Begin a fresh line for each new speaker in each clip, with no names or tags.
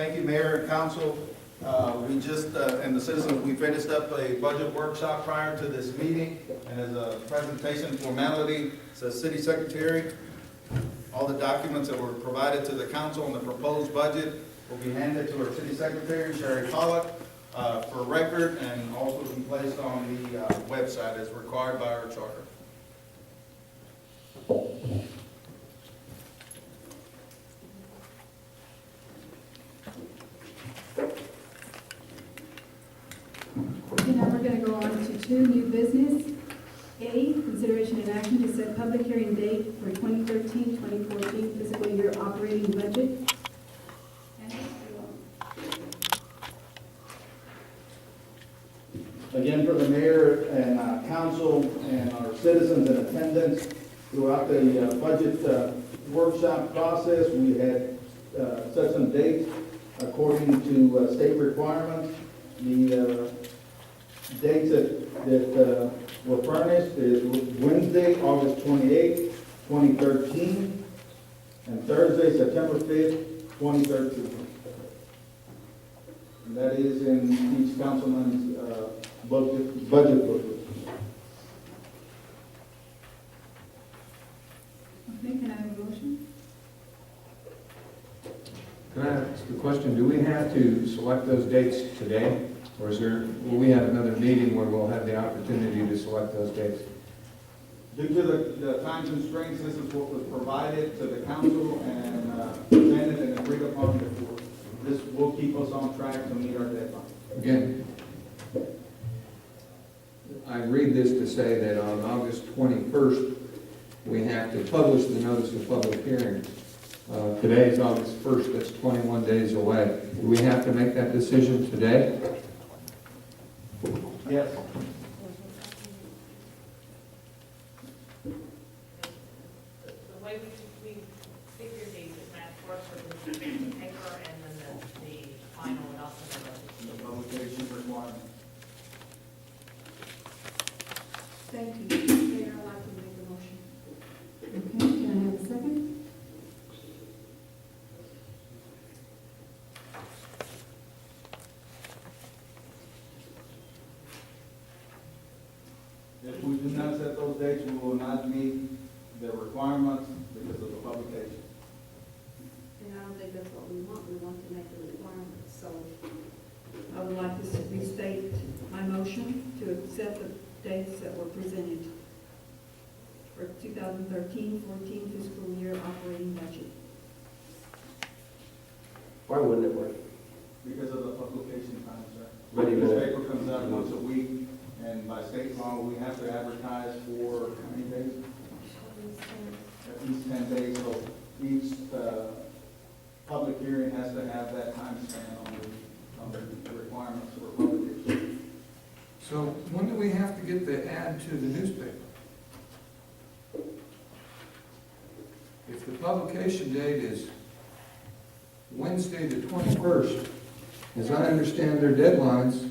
Thank you, Mayor and Council. We just, and the citizens, we finished up a budget workshop prior to this meeting. And as a presentation formality, says City Secretary, all the documents that were provided to the council on the proposed budget will be handed to our City Secretary, Sherry Pollock, for record, and also be placed on the website as required by our charter.
Okay, now we're going to go on to 2 new business. A, consideration and action to set public hearing date for 2013-2014 fiscal year operating budget.
Again, for the mayor and council and our citizens in attendance throughout the budget workshop process, we had set some dates according to state requirements. The dates that were furnished is Wednesday, August 28th, 2013, and Thursday, September 5th, 2013. And that is in each councilman's budget booklet.
Okay, can I have a motion?
Can I ask a question? Do we have to select those dates today? Or will we have another meeting where we'll have the opportunity to select those dates?
Due to the time constraints, this is what was provided to the council and presented and agreed upon before. This will keep us on track to meet our deadline.
Again, I read this to say that on August 21st, we have to publish the notice of public hearing. Today is August 1st, that's 21 days away. Do we have to make that decision today?
Yes.
The way we figure these is that works with the paper and then the final adoption of
The publication requirement.
Thank you. Mayor, I'd like to make a motion. Okay, can I have a second?
If we do not set those dates, we will not meet the requirements because of the publication.
And I don't think that's what we want. We want to make the requirements. So I would like to restate my motion to accept the dates that were presented for 2013-14 fiscal year operating budget.
Why wouldn't it work?
Because of the publication time, sir.
But even
This
if-
paper comes out once a week, and by state law, we have to advertise for how many days? At least 10 days, so each public hearing has to have that time span on the requirements for publication.
So when do we have to get the ad to the newspaper? If the publication date is Wednesday the 21st, as I understand their deadlines,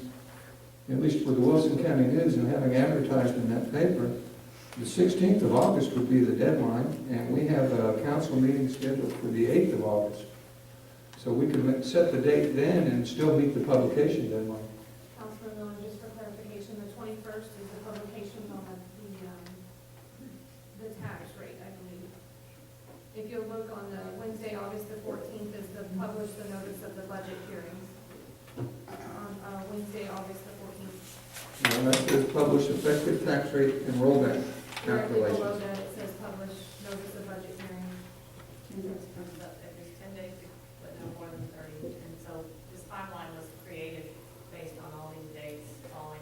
at least for the Wilson County News and having advertised in that paper, the 16th of August would be the deadline, and we have a council meeting scheduled for the 8th of August. So we could set the date then and still meet the publication deadline.
Councilman Miller, just for clarification, the 21st is the publication on the tax rate, I believe. If you'll look on the Wednesday, August the 14th is the publish the notice of the budget hearings. On Wednesday, August the 14th.
Now, that says publish effective tax rate and rollback
Directly below
calculations.
that, it says publish notice of budget hearings.
it comes up every 10 days, but no more than 30. And so this timeline was created based on all these dates following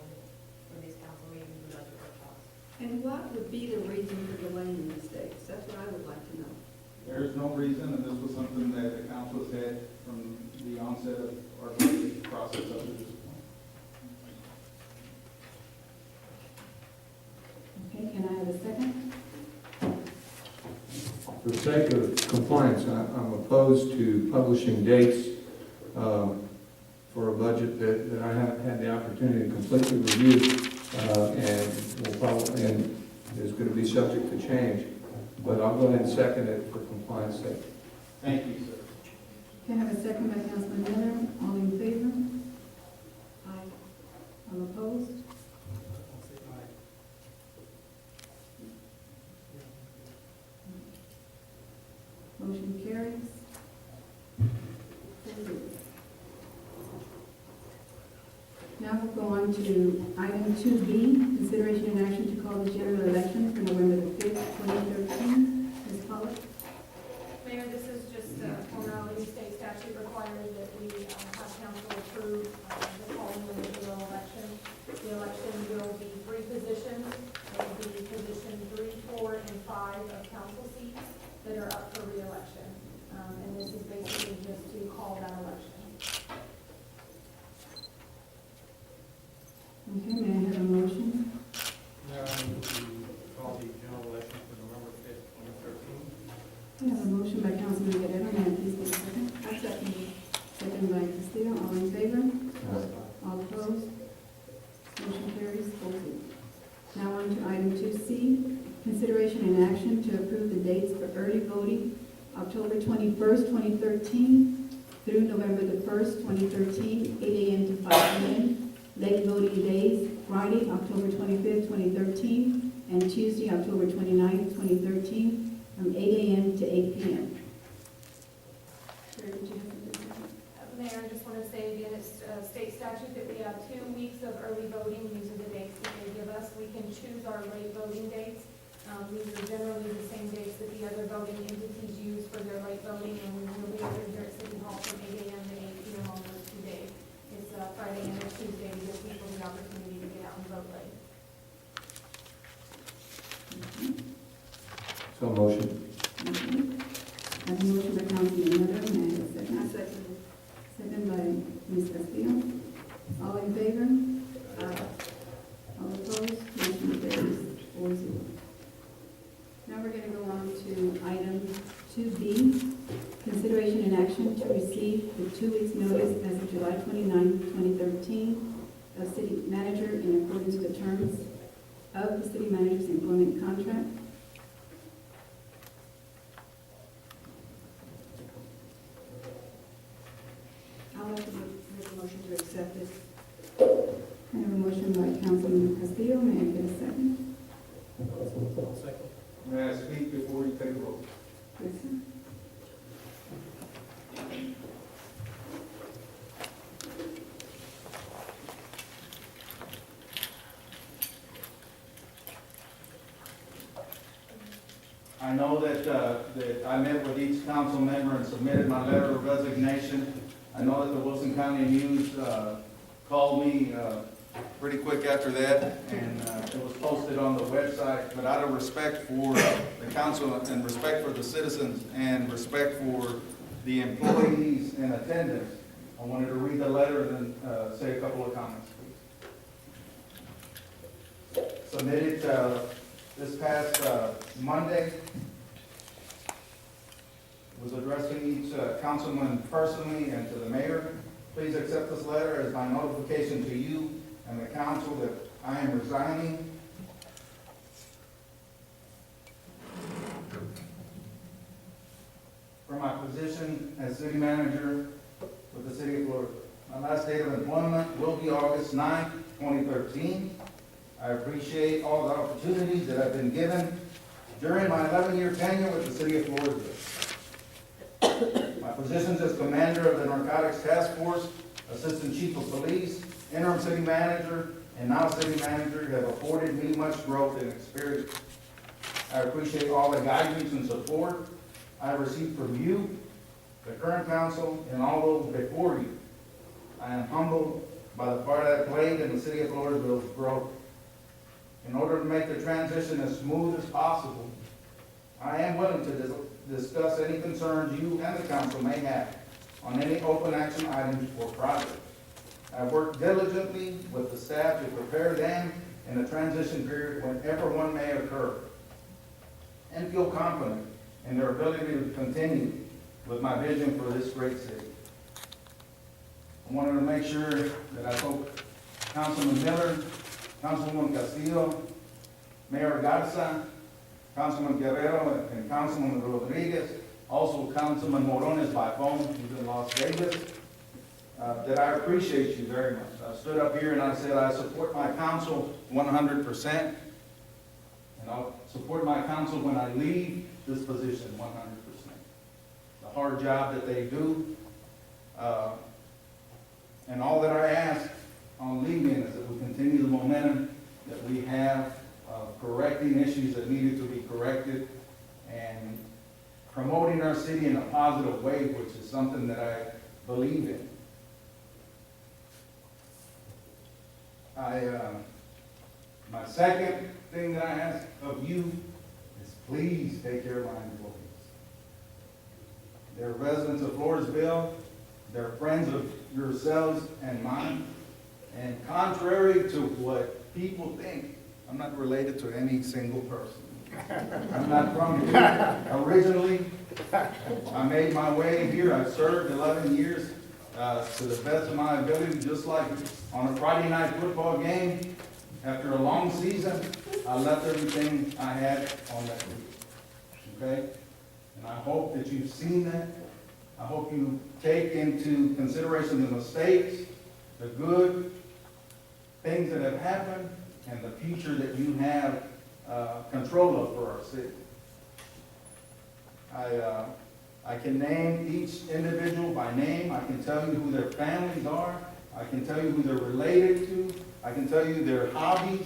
from these council meetings and budget workshops.
And what would be the reason for delaying these dates? That's what I would like to know.
There is no reason, and this was something that the council has had from the onset of our budget process up to this point.
Okay, can I have a second?
For the sake of compliance, I'm opposed to publishing dates for a budget that I haven't had the opportunity to completely review, and is going to be subject to change. But I'll go ahead and second it for compliance sake.
Thank you, sir.
Can I have a second by Councilman Miller? All in favor? Aye. All opposed? Motion carries. Now we'll go on to item 2B, consideration and action to call the general election for November the 5th, 2013. Ms. Pollock?
Mayor, this is just a formality. State statute requires that we have council approve the calling of the general election. The election will be 3 positions. It will be position 3, 4, and 5 of council seats that are up for re-election. And this is basically just to call that election.
Okay, may I have a motion?
Mayor, I move to call the general election for November 5th, 2013.
I have a motion by Councilman Guerrero. May I please get a second? I second. Second by Castillo. All in favor? All opposed? Motion carries 4-0. Now on to item 2C, consideration and action to approve the dates for early voting, October 21st, 2013 through November the 1st, 2013, 8 a.m. to 5 p.m. Late voting days, Friday, October 25th, 2013, and Tuesday, October 29th, 2013, from 8 a.m. to 8 p.m. Sherry, did you have something to say?
Mayor, I just want to say again, it's state statute that we have 2 weeks of early voting. These are the dates that they give us. We can choose our late voting dates. These are generally the same dates that the other voting entities use for their late voting, and we will be over here at City Hall from 8 a.m. to 8 p.m. on those 2 days. It's Friday and it's Tuesday to give people the opportunity to get out and vote late.
So motion.
Okay. I have a motion by Councilman Miller. May I have a second? I second. Second by Ms. Castillo. All in favor? Aye. All opposed? Motion carries 4-0. Now we're going to go on to item 2B, consideration and action to receive the 2 weeks' notice as of July 29, 2013, of city manager in accordance with the terms of the city manager's employment contract. I'll have to make a motion to accept this. I have a motion by Councilman Castillo. May I get a second?
I'll second.
May I speak before you take a vote?
Yes, sir.
I know that I met with each council member and submitted my letter of resignation. I know that the Wilson County News called me pretty quick after that, and it was posted on the website. But out of respect for the council and respect for the citizens and respect for the employees in attendance, I wanted to read the letter and say a couple of comments, please. Submitted this past Monday. Was addressing each councilman personally and to the mayor. Please accept this letter as my notification to you and the council that I am resigning from my position as city manager with the city of Floresville. My last date of employment will be August 9th, 2013. I appreciate all the opportunities that I've been given during my 11-year tenure with the city of Floresville. My positions as commander of the Narcotics Task Force, assistant chief of police, interim city manager, and now city manager have afforded me much growth and experience. I appreciate all the guidance and support I received from you, the current council, and all those before you. I am humbled by the part I played in the city of Floresville's growth. In order to make the transition as smooth as possible, I am willing to discuss any concerns you and the council may have on any open action items or projects. I've worked diligently with the staff to prepare them in the transition period whenever one may occur, and feel confident in their ability to continue with my vision for this great city. I wanted to make sure that I hope Councilman Miller, Councilwoman Castillo, Mayor Garza, Councilman Guerrero, and Councilman Rodriguez also Councilman Morones by phone, he's in Las Vegas, that I appreciate you very much. I stood up here and I said I support my council 100%, and I'll support my council when I leave this position 100%. The hard job that they do, and all that I ask on leaving is that we continue the momentum that we have of correcting issues that needed to be corrected and promoting our city in a positive way, which is something that I believe in. My second thing that I ask of you is please take care of my employees. They're residents of Floresville, they're friends of yourselves and mine, and contrary to what people think, I'm not related to any single person. I'm not from here. Originally, I made my way here. I've served 11 years to the best of my ability, just like on a Friday night football game. After a long season, I left everything I had on that week. Okay? And I hope that you've seen that. I hope you take into consideration the mistakes, the good things that have happened, and the future that you have control of for our city. I can name each individual by name. I can tell you who their families are. I can tell you who they're related to. I can tell you their hobbies.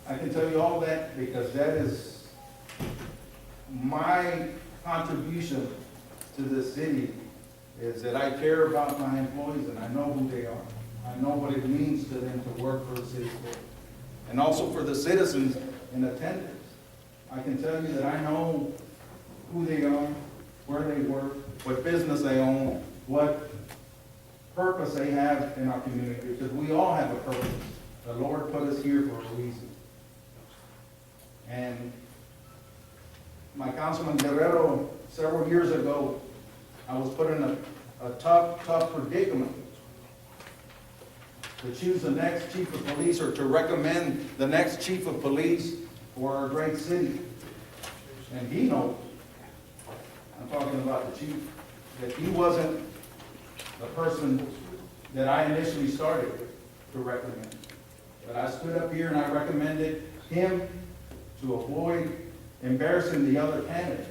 I can tell you all that because that is my contribution to this city, is that I care about my employees and I know who they are. I know what it means to them to work for the city. And also for the citizens in attendance. I can tell you that I know who they are, where they work, what business they own, what purpose they have in our community, because we all have a purpose. The Lord put us here for a reason. And my Councilman Guerrero, several years ago, I was put in a tough predicament to choose the next chief of police or to recommend the next chief of police for our great city. And he knows, I'm talking about the chief, that he wasn't the person that I initially started to recommend. But I stood up here and I recommended him to avoid embarrassing the other candidate.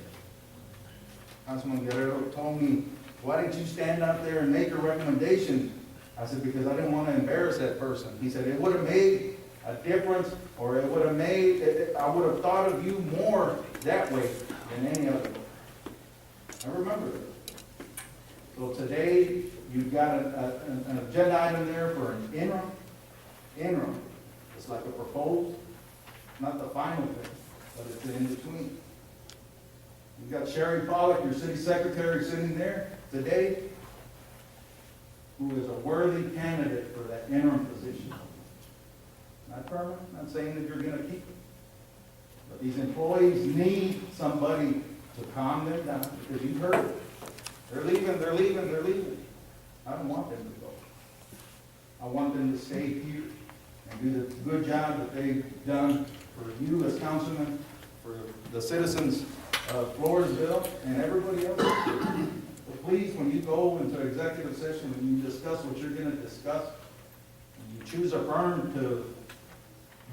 Councilman Guerrero told me, why didn't you stand up there and make a recommendation? I said, because I didn't want to embarrass that person. He said, it would have made a difference, or it would have made, I would have thought of you more that way than any other way. I remember that. So today, you've got an agenda item there for an interim. Interim. It's like a proposal, not the final thing, but it's in between. You've got Sherry Pollack, your city secretary, sitting there today, who is a worthy candidate for that interim position. Not permanent, not saying that you're going to keep it. But these employees need somebody to calm them down, because you've heard it. They're leaving, they're leaving, they're leaving. I don't want them to go. I want them to stay here and do the good job that they've done for you as councilmen, for the citizens of Floresville and everybody else. So please, when you go into executive session and you discuss what you're going to discuss, and you choose a firm to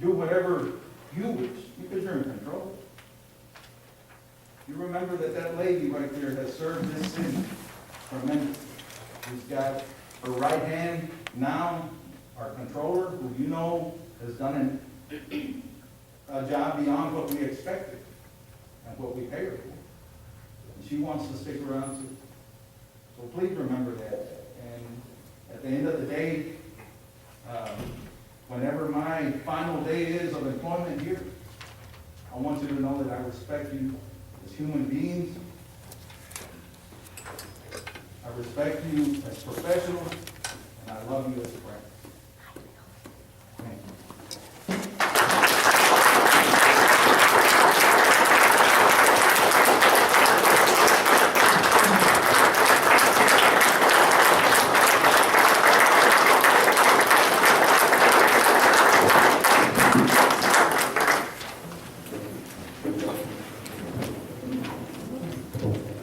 do whatever you wish, because you're in control. You remember that that lady right there has served this city tremendously. She's got her right hand now, our controller, who you know has done a job beyond what we expected and what we paid her for. And she wants to stick around too. So please remember that. And at the end of the day, whenever my final day is of employment here, I want you to know that I respect you as human beings. I respect you as professionals, and I love you as a friend. Thank you.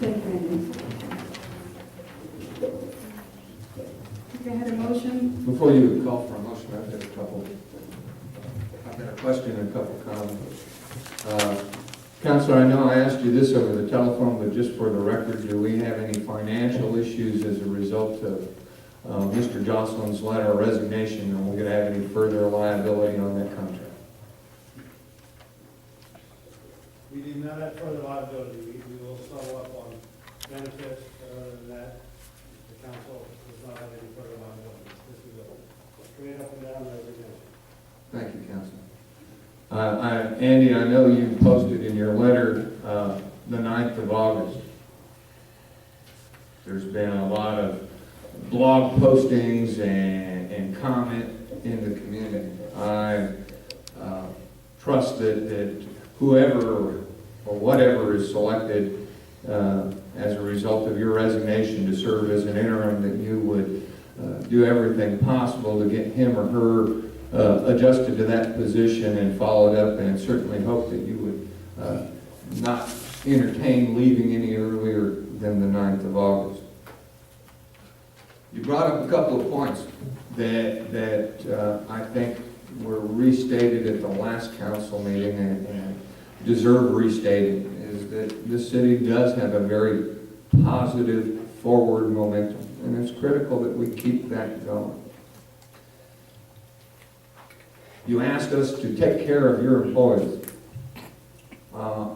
Thank you, Randy.
Before you call for a motion, I've got a question and a couple comments. Counselor, I know I asked you this over the telephone, but just for the record, do we have any financial issues as a result of Mr. Jocelyn's letter of resignation, and we're going to have any further liability on that contract?
We do not have further liability. We will settle up on benefits, but other than that, the council does not have any further liability. This is a straight up and down resignation.
Thank you, Counselor. Andy, I know you posted in your letter the 9th of August. There's been a lot of blog postings and comment in the community. I trust that whoever or whatever is selected as a result of your resignation to serve as an interim, that you would do everything possible to get him or her adjusted to that position and followed up, and certainly hope that you would not entertain leaving any earlier than the 9th of August. You brought up a couple of points that I think were restated at the last council meeting and deserve restating, is that this city does have a very positive forward momentum, and it's critical that we keep that going. You asked us to take care of your employees.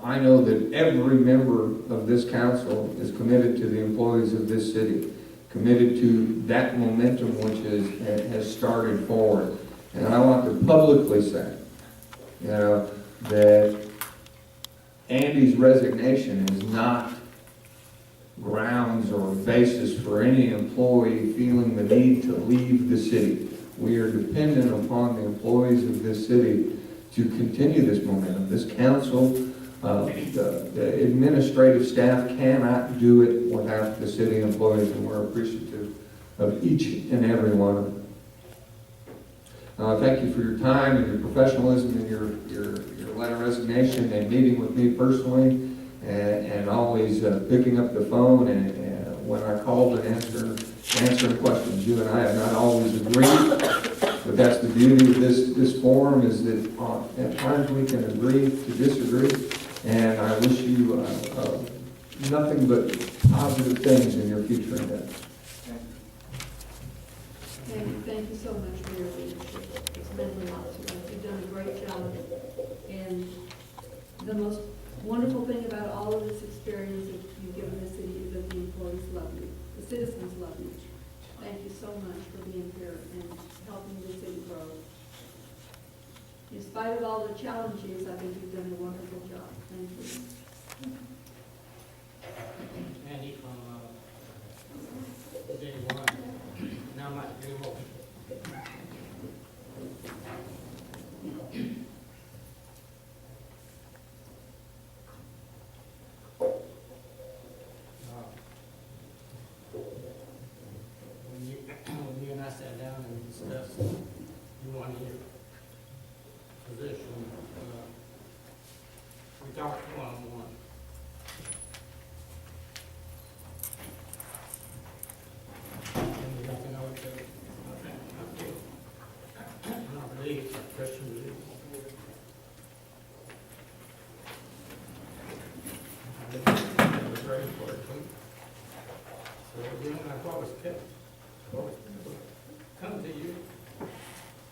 I know that every member of this council is committed to the employees of this city, committed to that momentum which has started forward. And I want to publicly say, that Andy's resignation is not grounds or basis for any employee feeling the need to leave the city. We are dependent upon the employees of this city to continue this momentum. This council, the administrative staff cannot do it without the city employees, and we're appreciative of each and every one of them. Thank you for your time and your professionalism and your letter of resignation and meeting with me personally, and always picking up the phone and when I called and answering questions. You and I have not always agreed, but that's the beauty of this forum, is that at times we can agree to disagree, and I wish you nothing but positive things in your future endeavors.
Thank you so much for your leadership. It's meant a lot to us. You've done a great job. And the most wonderful thing about all of this experience that you've given the city is that the employees love you. The citizens love you. Thank you so much for being here and helping the city grow. In spite of all the challenges, I think you've done a wonderful job. Thank you.
Andy from day one. Now I'm not doing what. When you and I sat down and discussed you wanted your position, we talked one-on-one. And we got to know each other. I believe, I Christian belief. I think that was very important. So again, I've always kept, come to you,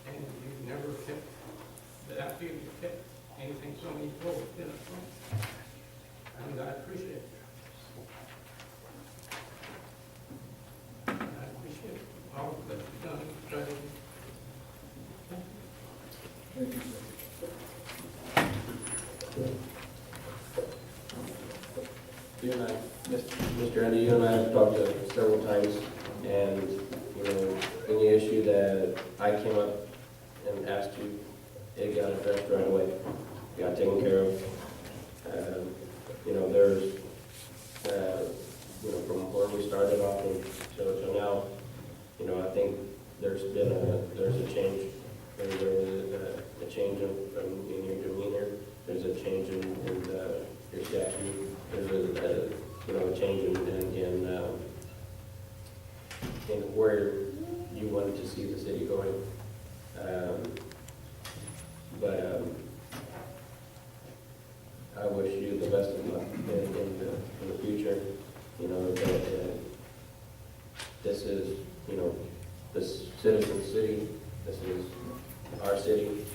and you've never kept, that I feel you've kept anything from me, you've always been upfront. And I appreciate it. I appreciate all that you've done, trying to.
You and I, Mr. Andy, you and I have talked several times, and, any issue that I came up and asked you, it got addressed right away, got taken care of. There's, from where we started off until now, I think there's a change. There's a change in your demeanor. There's a change in your statute. There's a change in where you you wanted to see the city going. But I wish you the best of luck in the future. You know, that this is, you know, this citizen city, this is our city,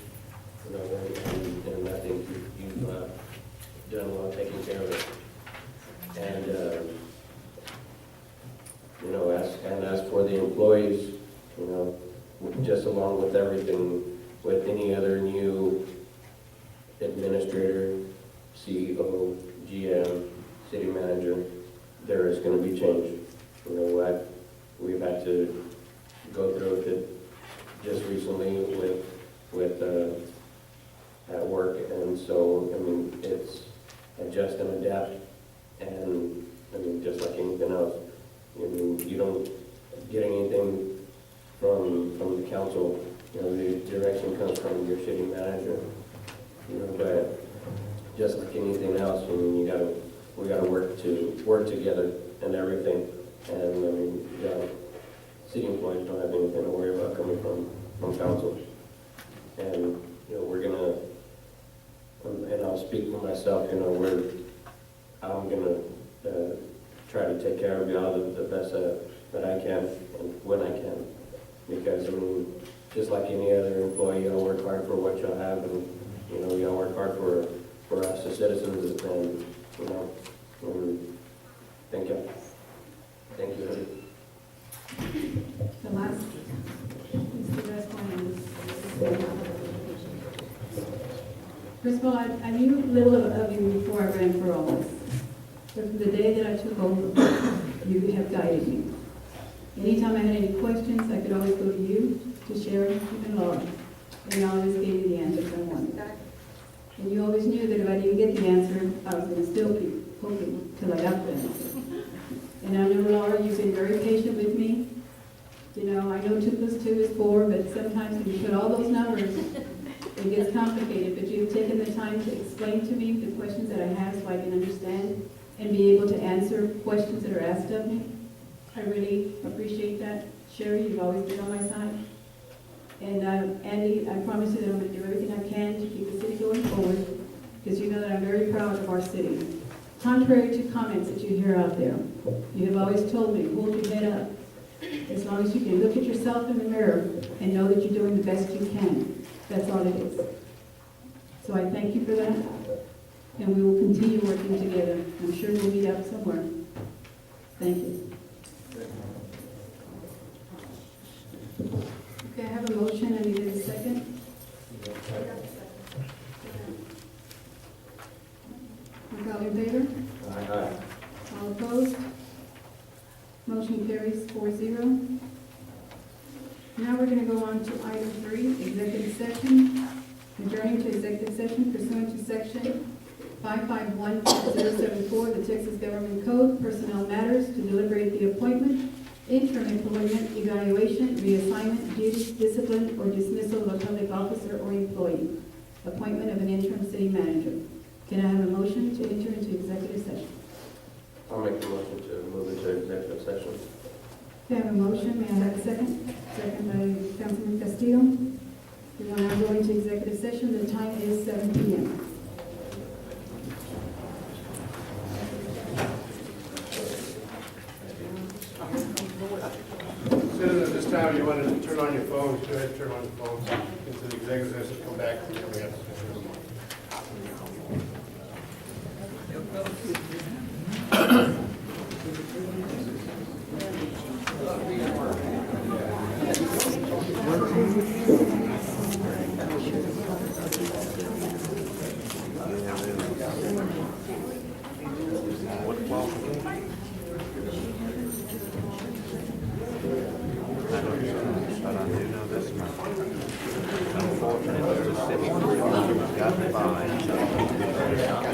you know, and I think you've done well taking care of it. And, you know, as for the employees, you know, just along with everything, with any other new administrator, CEO, GM, city manager, there is going to be change. You know, we've had to go through it just recently with at work, and so, I mean, it's adjust and adapt, and, I mean, just like anything else. I mean, you don't get anything from the council, you know, the direction comes from your city manager, you know, but just like anything else, I mean, we gotta work together and everything, and, I mean, city employees don't have anything to worry about coming from council. And, you know, we're gonna, and I'll speak for myself, you know, I'm gonna try to take care of y'all the best that I can and when I can. Because, I mean, just like any other employee, y'all work hard for what y'all have, and, you know, y'all work hard for us as citizens, and, you know, thank you. Thank you.
The last, Mr. Westmoreland. First of all, I knew little of you before I ran for office. But from the day that I took over, you have guided me. Anytime I had any questions, I could always go to you, to Sharon, and Laura. And you always gave me the answers I wanted. And you always knew that if I didn't get the answer, I was going to still keep hoping till I got the answer. And I know, Laura, you've been very patient with me. You know, I know 2 + 2 is 4, but sometimes when you put all those numbers, it gets complicated. But you've taken the time to explain to me the questions that I have so I can understand and be able to answer questions that are asked of me. I really appreciate that. Sherry, you've always been on my side. And Andy, I promise you that I'm going to do everything I can to keep the city going forward, because you know that I'm very proud of our city. Contrary to comments that you hear out there, you have always told me, hold your head up. As long as you can look at yourself in the mirror and know that you're doing the best you can. That's all it is. So I thank you for that, and we will continue working together. I'm sure we'll meet up somewhere. Thank you. Okay, I have a motion. I need a second. All in favor?
Aye.
All opposed? Motion carries 4-0. Now we're going to go on to item 3, executive session. Adjourning to executive session pursuant to section 551074 of the Texas Government Code, personnel matters, to deliberate the appointment, interim employment, evaluation, reassignment, duty, discipline, or dismissal of a public officer or employee, appointment of an interim city manager. Can I have a motion to enter into executive session?
I'll make the motion to move into executive session.
Can I have a motion? May I have a second? Second by Councilman Castillo. We will now go into executive session. The time is 7 p.m.
Citizens, at this time, you want to turn on your phones, go ahead and turn on your phones into the executive session, come back, and we have to.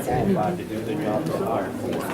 Qualified to do the job they're hired for.